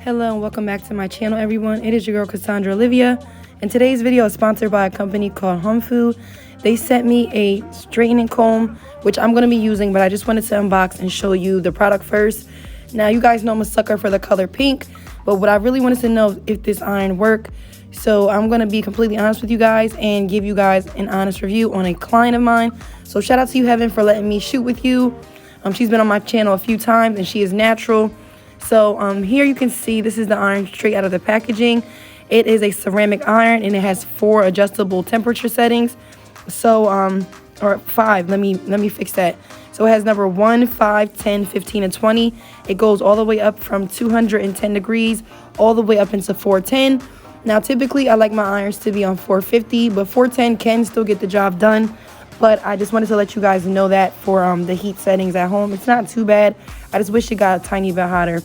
Hello and welcome back to my channel, everyone. It is your girl Cassandra Olivia, and today's video is sponsored by a company called Homfu. They sent me a straightening comb, which I'm going to be using, but I just wanted to unbox and show you the product first. Now, you guys know I'm a sucker for the color pink, but what I really wanted to know is if this iron worked. So I'm going to be completely honest with you guys and give you guys an honest review on a client of mine. So shout out to you, Heaven, for letting me shoot with you. She's been on my channel a few times, and she is natural. So here you can see this is the iron straight out of the packaging. It is a ceramic iron, and it has 4 adjustable temperature settings. So or 5. Let me fix that. So it has number 1, 5, 10, 15, and 20. It goes all the way up from 210 degrees all the way up into 410. Now typically I like my irons to be on 450, but 410 can still get the job done. But I just wanted to let you guys know that for the heat settings at home, it's not too bad. I just wish it got a tiny bit hotter.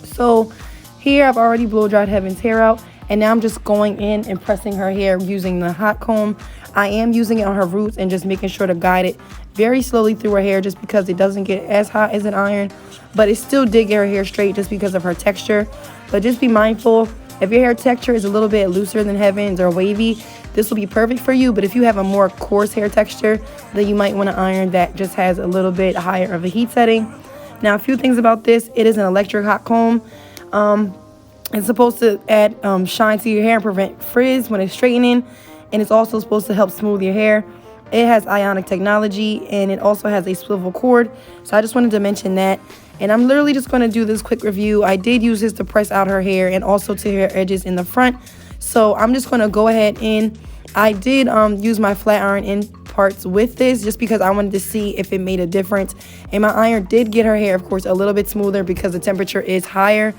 So here I've already blow dried Heaven's hair out, and now I'm just going in and pressing her hair using the hot comb. I am using it on her roots and just making sure to guide it very slowly through her hair, just because it doesn't get as hot as an iron, but it still did get her hair straight just because of her texture. But just be mindful, if your hair texture is a little bit looser than Heaven's or wavy, this will be perfect for you. But if you have a more coarse hair texture, then you might want to iron that just has a little bit higher of a heat setting. Now, a few things about this. It is an electric hot comb. It's supposed to add shine to your hair and prevent frizz when it's straightening. And it's also supposed to help smooth your hair. It has ionic technology, and it also has a swivel cord. So I just wanted to mention that. And I'm literally just going to do this quick review. I did use this to press out her hair and also to her edges in the front. So I'm just going to go ahead and I did use my flat iron in parts with this just because I wanted to see if it made a difference. And my iron did get her hair, of course, a little bit smoother because the temperature is higher.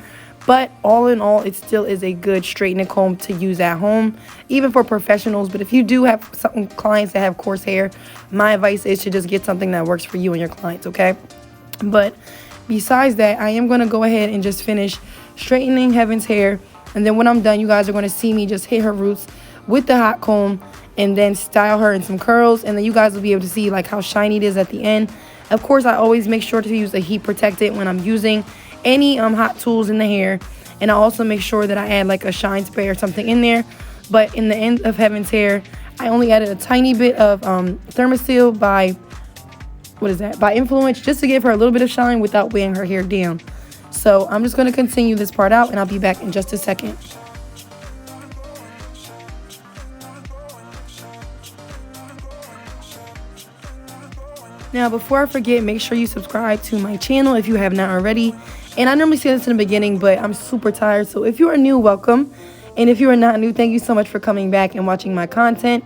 But all in all, it still is a good straightening comb to use at home, even for professionals. But if you do have some clients that have coarse hair, my advice is to just get something that works for you and your clients, okay? But besides that, I am going to go ahead and just finish straightening Heaven's hair. And then when I'm done, you guys are going to see me just hit her roots with the hot comb and then style her in some curls. And then you guys will be able to see like how shiny it is at the end. Of course, I always make sure to use a heat protectant when I'm using any hot tools in the hair. And I also make sure that I add like a shine spray or something in there. But in the end of Heaven's hair, I only added a tiny bit of Thermosil by Influence, just to give her a little bit of shine without weighing her hair down. So I'm just going to continue this part out, and I'll be back in just a second. Now, before I forget, make sure you subscribe to my channel if you have not already. And I normally say this in the beginning, but I'm super tired. So if you are new, welcome. And if you are not new, thank you so much for coming back and watching my content.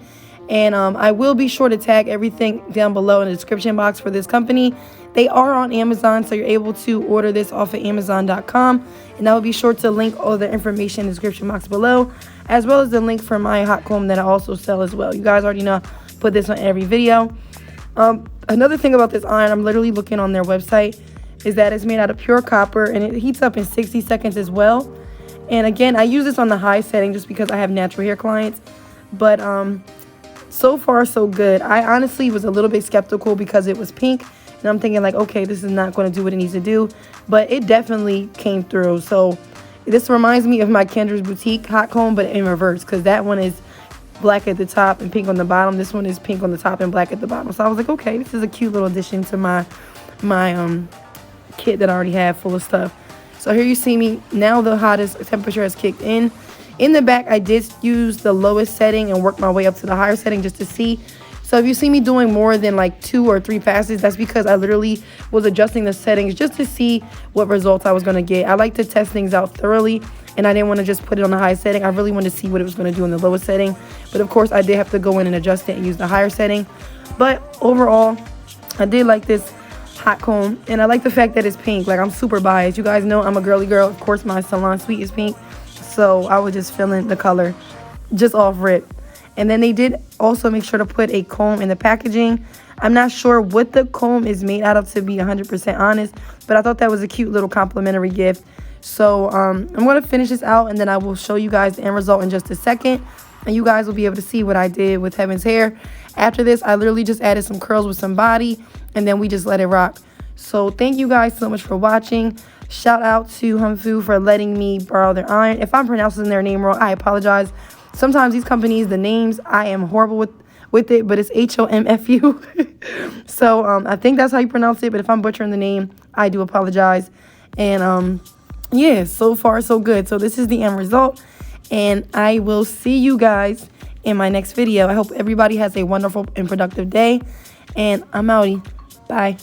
And I will be sure to tag everything down below in the description box for this company. They are on Amazon, so you're able to order this off of Amazon.com. And I will be sure to link all the information in the description box below, as well as the link for my hot comb that I also sell as well. You guys already know I put this on every video. Another thing about this iron, I'm literally looking on their website, is that it's made out of pure copper, and it heats up in 60 seconds as well. And again, I use this on the high setting just because I have natural hair clients. But so far, so good. I honestly was a little bit skeptical because it was pink. And I'm thinking like, okay, this is not going to do what it needs to do. But it definitely came through. So this reminds me of my Kendra's Boutique hot comb, but in reverse. Because that one is black at the top and pink on the bottom. This one is pink on the top and black at the bottom. So I was like, okay, this is a cute little addition to my kit that I already have full of stuff. So here you see me. Now the hottest temperature has kicked in. In the back, I did use the lowest setting and work my way up to the higher setting just to see. So if you see me doing more than like 2 or 3 passes, that's because I literally was adjusting the settings just to see what results I was going to get. I like to test things out thoroughly, and I didn't want to just put it on the high setting. I really wanted to see what it was going to do in the lowest setting. But of course, I did have to go in and adjust it and use the higher setting. But overall, I did like this hot comb, and I like the fact that it's pink. Like, I'm super biased. You guys know I'm a girly girl. Of course, my salon suite is pink. So I was just feeling the color just off rip. And then they did also make sure to put a comb in the packaging. I'm not sure what the comb is made out of, to be 100% honest, but I thought that was a cute little complimentary gift. So I'm going to finish this out, and then I will show you guys the end result in just a second. and you guys will be able to see what I did with Heaven's hair. After this, I literally just added some curls with some body, and then we just let it rock. So thank you guys so much for watching. Shout out to Homfu for letting me borrow their iron. If I'm pronouncing their name wrong, I apologize. Sometimes these companies, the names, I am horrible with it, but it's HOMFU. So I think that's how you pronounce it, but if I'm butchering the name, I do apologize. And yeah, so far so good. So this is the end result, and I will see you guys in my next video. I hope everybody has a wonderful and productive day, and I'm outie. Bye.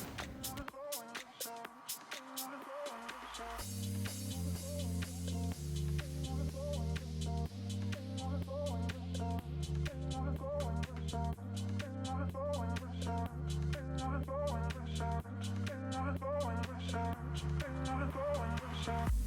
Shot.